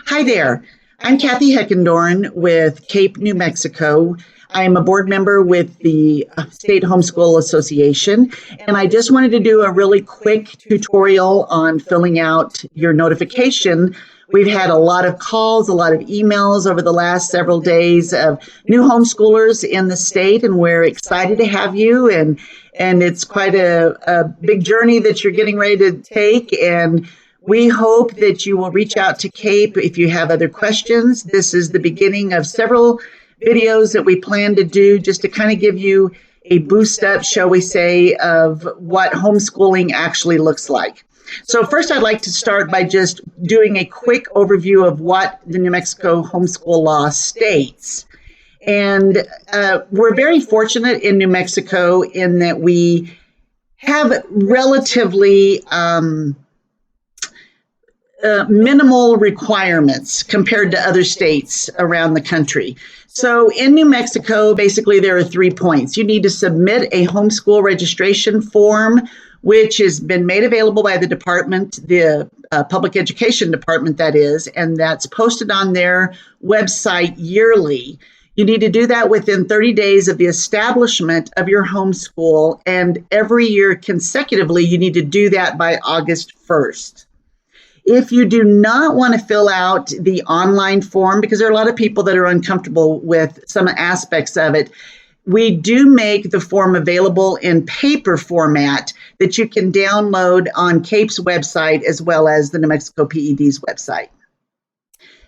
Hi there. I'm Kathy Heckendorn with Cape, New Mexico. I am a board member with the State Homeschool Association, and I just wanted to do a really quick tutorial on filling out your notification. We've had a lot of calls, a lot of emails over the last several days of new homeschoolers in the state, and we're excited to have you. And it's quite a big journey that you're getting ready to take, and we hope that you will reach out to CAPE if you have other questions. This is the beginning of several videos that we plan to do just to kind of give you a boost up, shall we say, of what homeschooling actually looks like. So first, I'd like to start by just doing a quick overview of what the New Mexico homeschool law states. And we're very fortunate in New Mexico in that we have relatively minimal requirements compared to other states around the country. So in New Mexico, basically there are 3 points. You need to submit a homeschool registration form, which has been made available by the department, the public education department that is, and that's posted on their website yearly. You need to do that within 30 days of the establishment of your homeschool, and every year consecutively, you need to do that by August 1st. If you do not want to fill out the online form, because there are a lot of people that are uncomfortable with some aspects of it, we do make the form available in paper format that you can download on CAPE's website as well as the New Mexico PED's website.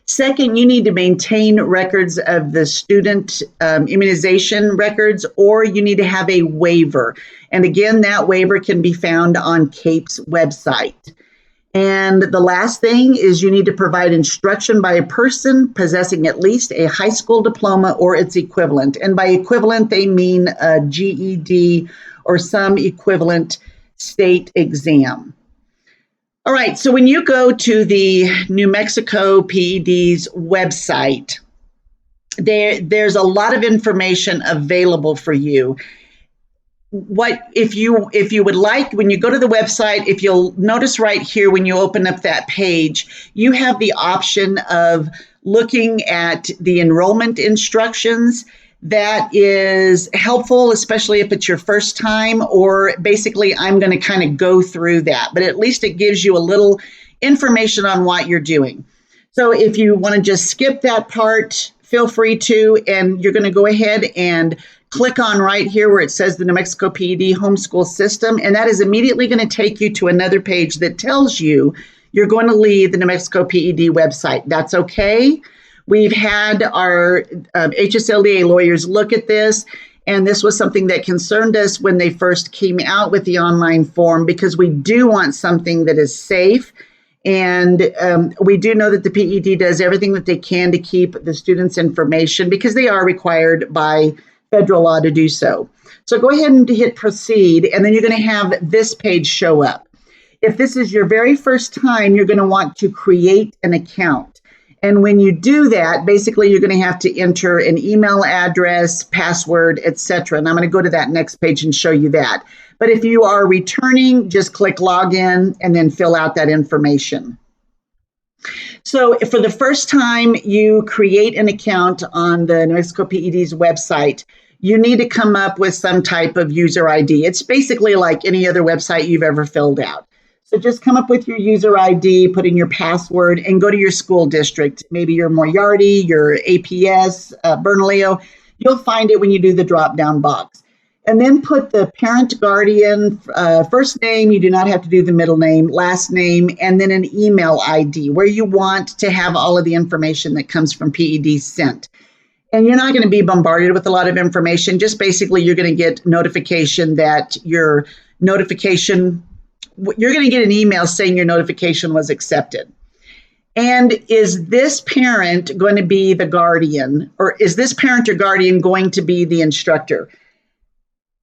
Second, you need to maintain records of the student immunization records, or you need to have a waiver. And again, that waiver can be found on CAPE's website. And the last thing is you need to provide instruction by a person possessing at least a high school diploma or its equivalent. And by equivalent, they mean a GED or some equivalent state exam. All right, so when you go to the New Mexico PED's website, there's a lot of information available for you. What if you would like, when you go to the website, if you'll notice right here when you open up that page, you have the option of looking at the enrollment instructions. That is helpful, especially if it's your first time, or basically I'm going to kind of go through that, but at least it gives you a little information on what you're doing. So if you want to just skip that part, feel free to, and you're going to go ahead and click on right here where it says the New Mexico PED homeschool system, and that is immediately going to take you to another page that tells you you're going to leave the New Mexico PED website. That's okay. We've had our HSLDA lawyers look at this, and this was something that concerned us when they first came out with the online form, because we do want something that is safe. And we do know that the PED does everything that they can to keep the students' information, because they are required by federal law to do so. So go ahead and hit proceed, and then you're going to have this page show up. If this is your very first time, you're going to want to create an account. And when you do that, basically you're going to have to enter an email address, password, etc. And I'm going to go to that next page and show you that. But if you are returning, just click login and then fill out that information. So for the first time you create an account on the New Mexico PED's website, you need to come up with some type of user ID. It's basically like any other website you've ever filled out. So just come up with your user ID, put in your password, and go to your school district, maybe your Moriarty, your APS, Bernalillo. You'll find it when you do the drop-down box. And then put the parent guardian, first name, you do not have to do the middle name, last name, and then an email ID where you want to have all of the information that comes from PED sent. And you're not going to be bombarded with a lot of information. Just basically, you're going to get notification that you're going to get an email saying your notification was accepted. And is this parent going to be the guardian, or is this parent or guardian going to be the instructor?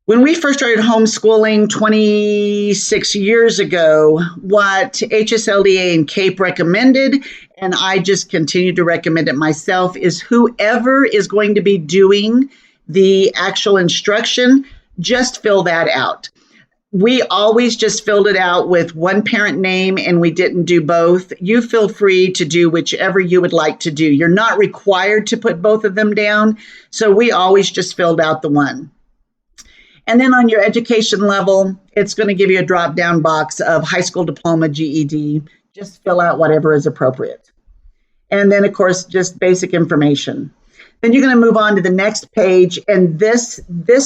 When we first started homeschooling 26 years ago, what HSLDA and CAPE recommended, and I just continue to recommend it myself, is whoever is going to be doing the actual instruction, just fill that out. We always just filled it out with one parent name and we didn't do both. You feel free to do whichever you would like to do. You're not required to put both of them down. So we always just filled out the one. And then on your education level, it's going to give you a drop down box of high school diploma, GED. Just fill out whatever is appropriate. And then, of course, just basic information. Then you're going to move on to the next page. And this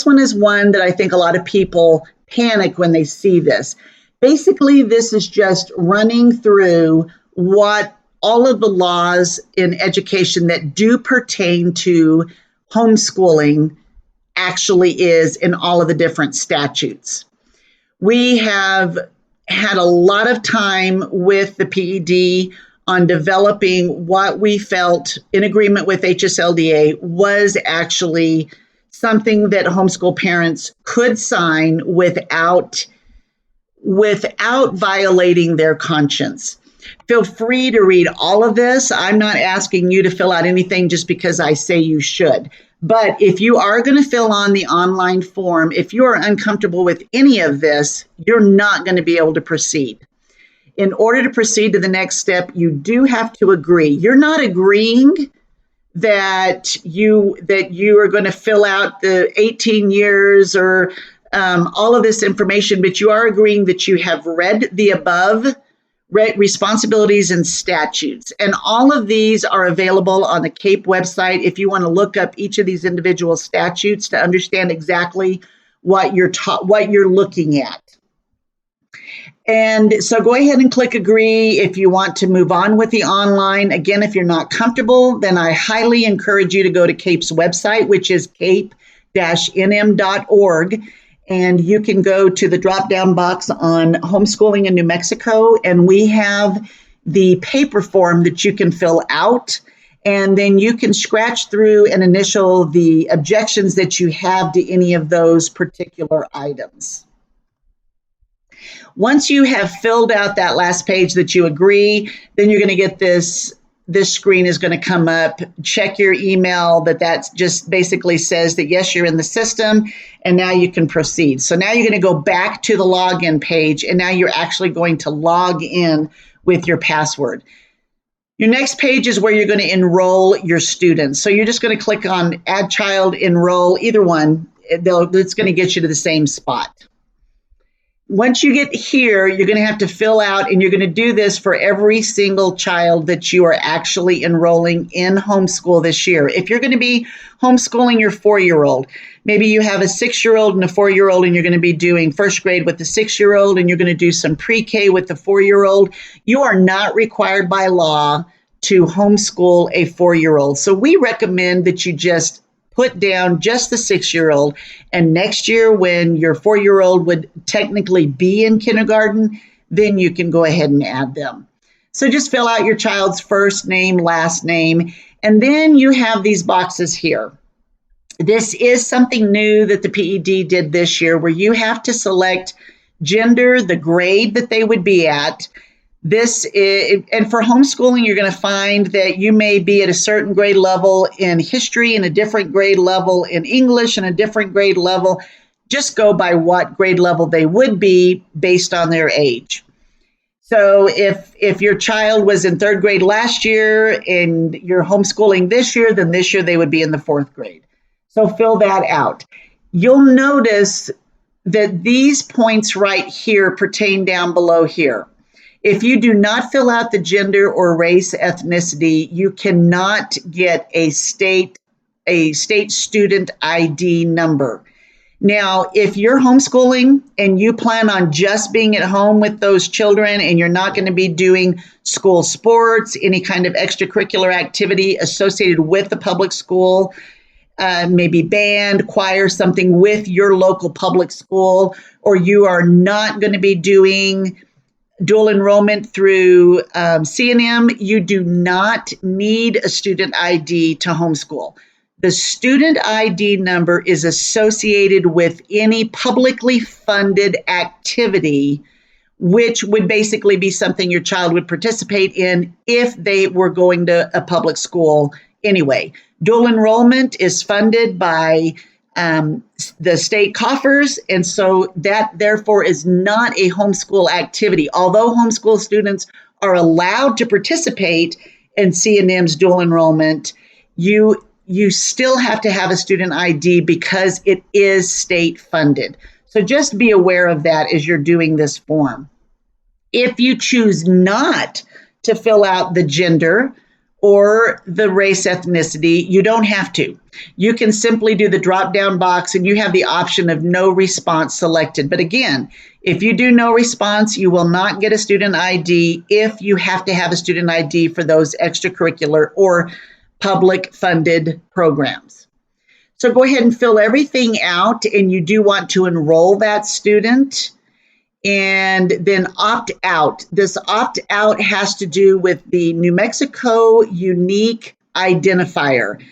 one is one that I think a lot of people panic when they see this. Basically, this is just running through what all of the laws in education that do pertain to homeschooling actually is in all of the different statutes. We have had a lot of time with the PED on developing what we felt in agreement with HSLDA was actually something that homeschool parents could sign without violating their conscience. Feel free to read all of this. I'm not asking you to fill out anything just because I say you should. But if you are going to fill on the online form, if you are uncomfortable with any of this, you're not going to be able to proceed. In order to proceed to the next step, you do have to agree. You're not agreeing that you are going to fill out the 18 years or all of this information, but you are agreeing that you have read the above responsibilities and statutes. And all of these are available on the CAPE website if you want to look up each of these individual statutes to understand exactly what you're looking at. And so go ahead and click agree if you want to move on with the online. Again, if you're not comfortable, then I highly encourage you to go to CAPE's website, which is cape-nm.org. And you can go to the drop-down box on homeschooling in New Mexico, and we have the paper form that you can fill out. And then you can scratch through and initial the objections that you have to any of those particular items. Once you have filled out that last page that you agree, then you're going to get this screen is going to come up. Check your email that just basically says that, yes, you're in the system, and now you can proceed. So now you're going to go back to the login page, and now you're actually going to log in with your password. Your next page is where you're going to enroll your students. So you're just going to click on Add Child, Enroll, either one. It's going to get you to the same spot. Once you get here, you're going to have to fill out, and you're going to do this for every single child that you are actually enrolling in homeschool this year. If you're going to be homeschooling your 4-year-old, maybe you have a 6-year-old and a 4-year-old, and you're going to be doing first grade with the 6-year-old, and you're going to do some pre-K with the 4-year-old. You are not required by law to homeschool a 4-year-old. So we recommend that you just put down just the 6-year-old, and next year when your 4-year-old would technically be in kindergarten, then you can go ahead and add them. So just fill out your child's first name, last name, and then you have these boxes here. This is something new that the PED did this year, where you have to select gender, the grade that they would be at. And for homeschooling, you're going to find that you may be at a certain grade level in history and a different grade level in English and a different grade level. Just go by what grade level they would be based on their age. So if your child was in 3rd grade last year and you're homeschooling this year, then this year they would be in the 4th grade. So fill that out. You'll notice that these points right here pertain down below here. If you do not fill out the gender or race ethnicity, you cannot get a state student ID number. Now, if you're homeschooling and you plan on just being at home with those children and you're not going to be doing school sports, any kind of extracurricular activity associated with the public school, maybe band, choir, something with your local public school, or you are not going to be doing dual enrollment through C&M, you do not need a student ID to homeschool. The student ID number is associated with any publicly funded activity, which would basically be something your child would participate in if they were going to a public school anyway. Dual enrollment is funded by the state coffers, and so that therefore is not a homeschool activity. Although homeschool students are allowed to participate in C&M's dual enrollment, you still have to have a student ID because it is state funded. So just be aware of that as you're doing this form. If you choose not to fill out the gender or the race ethnicity, you don't have to. You can simply do the drop-down box and you have the option of no response selected. But again, if you do no response, you will not get a student ID if you have to have a student ID for those extracurricular or public funded programs. So go ahead and fill everything out, and you do want to enroll that student. And then opt out. This opt out has to do with the New Mexico unique identifier.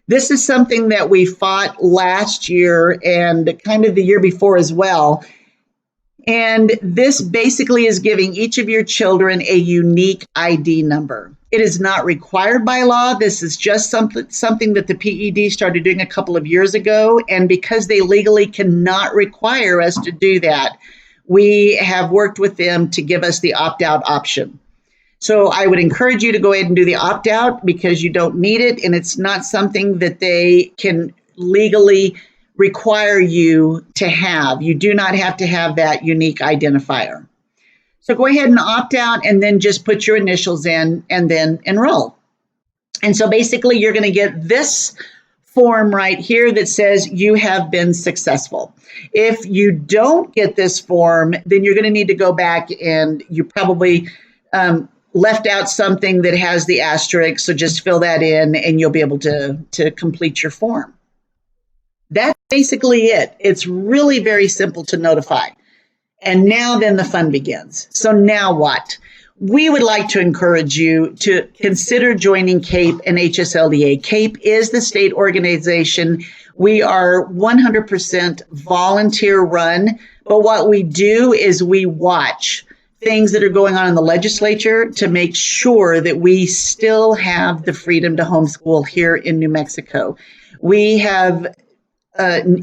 This is something that we fought last year and kind of the year before as well. And this basically is giving each of your children a unique ID number. It is not required by law. This is just something that the PED started doing a couple of years ago. And because they legally cannot require us to do that, we have worked with them to give us the opt-out option. So I would encourage you to go ahead and do the opt-out because you don't need it, and it's not something that they can legally require you to have. You do not have to have that unique identifier. So go ahead and opt out and then just put your initials in and then enroll. And so basically you're going to get this form right here that says you have been successful. If you don't get this form, then you're going to need to go back and you probably left out something that has the asterisk. So just fill that in and you'll be able to complete your form. That's basically it. It's really very simple to notify. And now then the fun begins. So now what? We would like to encourage you to consider joining CAPE and HSLDA. CAPE is the state organization. We are 100% volunteer run, but what we do is we watch things that are going on in the legislature to make sure that we still have the freedom to homeschool here in New Mexico. We have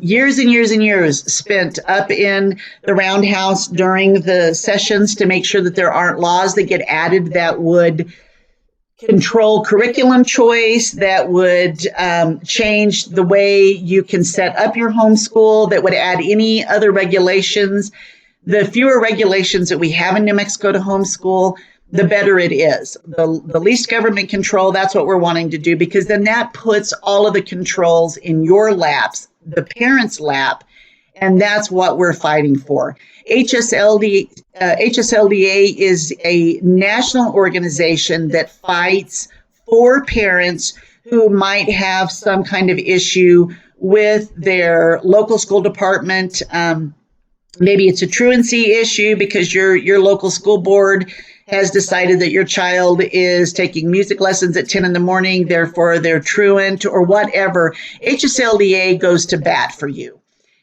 years and years and years spent up in the roundhouse during the sessions to make sure that there aren't laws that get added that would control curriculum choice, that would change the way you can set up your homeschool, that would add any other regulations. The fewer regulations that we have in New Mexico to homeschool, the better it is. The least government control, that's what we're wanting to do, because then that puts all of the controls in your laps, the parents' lap, and that's what we're fighting for. HSLDA is a national organization that fights for parents who might have some kind of issue with their local school department. Maybe it's a truancy issue because your local school board has decided that your child is taking music lessons at 10 in the morning, therefore they're truant or whatever. HSLDA goes to bat for you.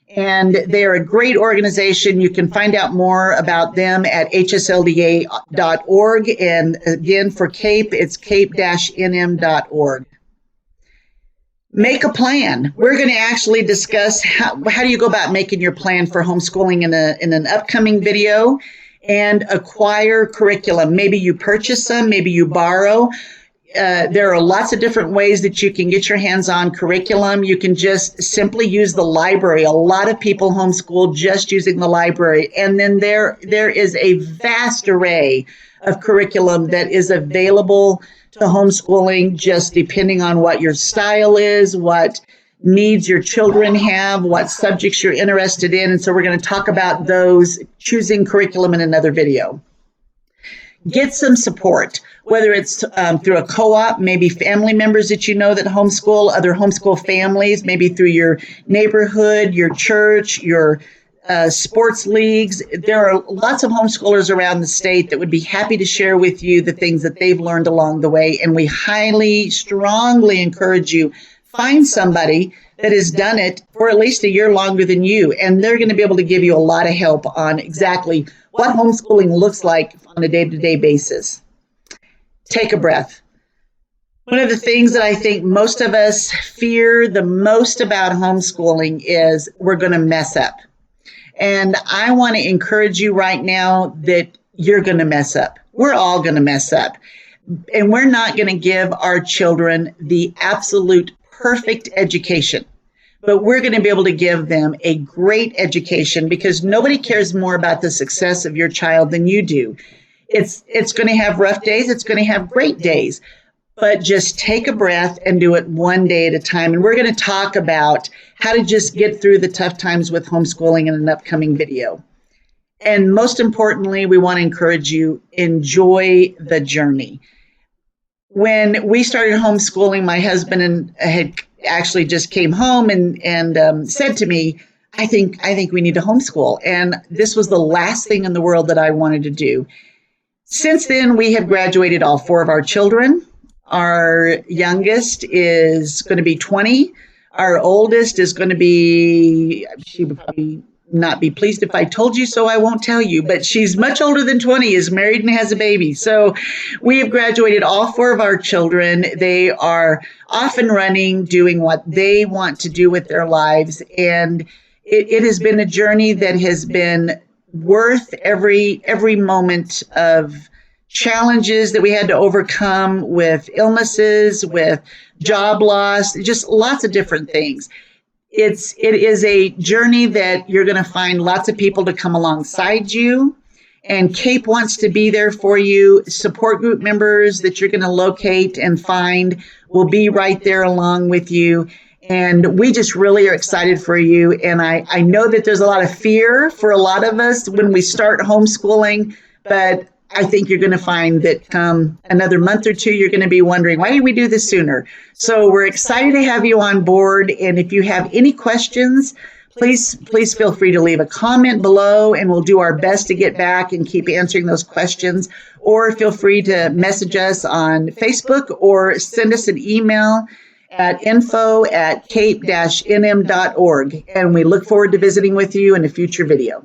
And they're a great organization. You can find out more about them at hslda.org. And again, for CAPE, it's cape-nm.org. Make a plan. We're going to actually discuss how do you go about making your plan for homeschooling in an upcoming video, and acquire curriculum. Maybe you purchase some, maybe you borrow. There are lots of different ways that you can get your hands on curriculum. You can just simply use the library. A lot of people homeschool just using the library. And then there is a vast array of curriculum that is available to homeschooling, just depending on what your style is, what needs your children have, what subjects you're interested in. And so we're going to talk about those, choosing curriculum, in another video. Get some support, whether it's through a co-op, maybe family members that you know that homeschool, other homeschool families, maybe through your neighborhood, your church, your sports leagues. There are lots of homeschoolers around the state that would be happy to share with you the things that they've learned along the way. And we highly, strongly encourage you, find somebody that has done it for at least a year longer than you, and they're going to be able to give you a lot of help on exactly what homeschooling looks like on a day-to-day basis. Take a breath. One of the things that I think most of us fear the most about homeschooling is we're going to mess up. And I want to encourage you right now that you're going to mess up. We're all going to mess up. And we're not going to give our children the absolute perfect education, but we're going to be able to give them a great education because nobody cares more about the success of your child than you do. It's going to have rough days. It's going to have great days. But just take a breath and do it one day at a time. And we're going to talk about how to just get through the tough times with homeschooling in an upcoming video. And most importantly, we want to encourage you, enjoy the journey. When we started homeschooling, my husband had actually just came home and said to me, I think we need to homeschool. And this was the last thing in the world that I wanted to do. Since then, we have graduated all 4 of our children. Our youngest is going to be 20. Our oldest is going to be, she would probably not be pleased if I told you, so I won't tell you, but she's much older than 20, is married and has a baby. So we have graduated all 4 of our children. They are off and running, doing what they want to do with their lives. And it has been a journey that has been worth every moment of challenges that we had to overcome with illnesses, with job loss, just lots of different things. It is a journey that you're going to find lots of people to come alongside you. And CAPE wants to be there for you. Support group members that you're going to locate and find will be right there along with you. And we just really are excited for you. And I know that there's a lot of fear for a lot of us when we start homeschooling, but I think you're going to find that come another month or 2, you're going to be wondering, why did we do this sooner? So we're excited to have you on board. And if you have any questions, please feel free to leave a comment below, and we'll do our best to get back and keep answering those questions. Or feel free to message us on Facebook or send us an email at info@cape-nm.org. And we look forward to visiting with you in a future video.